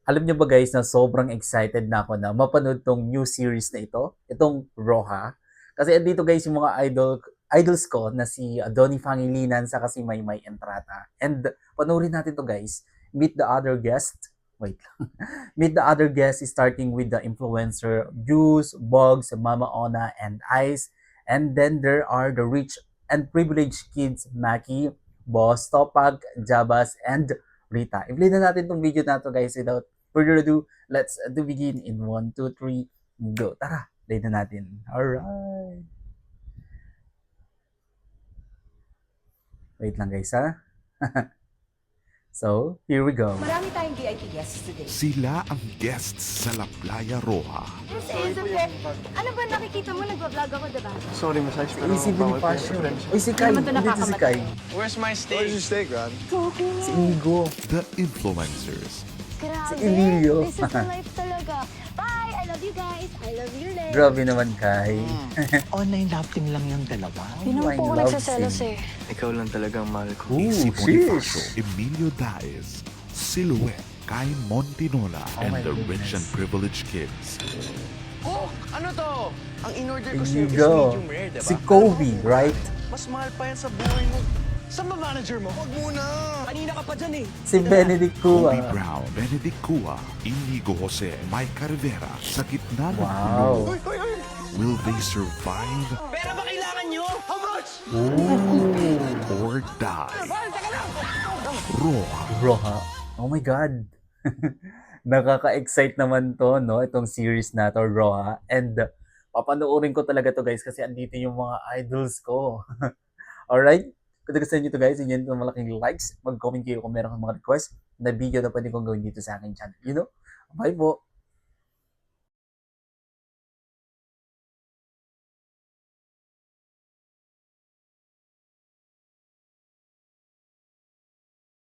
Alam niyo ba guys na sobrang excited na ako na mapanood tong new series na ito, itong Roha. Kasi andito guys yung mga idols ko na si Donnie Pangilinan sa si Maymay Entrata. And panoorin natin to guys. Meet the other guest. Wait lang. Meet the other guest starting with the influencer Juice, Bugs, Mama Ona, and Ice. And then there are the rich and privileged kids Maki, Boss, Topag, Jabas, and Rita. I-play na natin tong video na to guys without further ado. Let's do begin in 1, 2, 3, go. Tara, play na natin. Alright. Wait lang guys ha. So, here we go. Marami tayong VIP guests today. Sila ang guests sa La Playa Roja. Miss Elizabeth, ano ba nakikita mo? Nagbablog ako, diba? Sorry, Massage, pero Easy bawal po Bonifacio. yung friendship. Uy, si Kai. Naman to Dito si Kai. Where's my steak? Where's your steak, Ron? Si Inigo. The influencers. Grabe. Si Emilio. This is life talaga. Bye! I love you guys. I love you, Len. Grabe naman Kai. Online dating lang yung dalawa. Yun Oh, I naman po ako love nagsaselos him. eh. Ikaw lang talagang mahal ko. Ooh, Easy Bonifacio, sheesh. Emilio Daez, Silhouette, Kai Montinola, Oh my and the goodness. rich and privileged kids. Oh, ano to? Ang in-order ko sa'yo is Inigo. medium rare, diba? Si Kobe, right? Mas mahal pa yan sa buhay mo. Saan ba manager mo? Huwag muna! Kanina ka pa dyan eh. Si Benedict Cua. Kobe Brown, Benedict Cua, Inigo Jose, Mike Rivera, sa gitna ng Wow. gulo. Will they survive Pera ba kailangan nyo? How much? or die? Roja. Roha. Oh my God. Nakaka-excite naman to, no? Itong series na to, Roha. And papanoorin ko talaga to, guys, kasi andito yung mga idols ko. Alright? Kung nagustuhan nyo to, guys, yun yung malaking likes. Mag-comment kayo kung meron kang mga request na video na pwede kong gawin dito sa aking channel. You know? Bye po.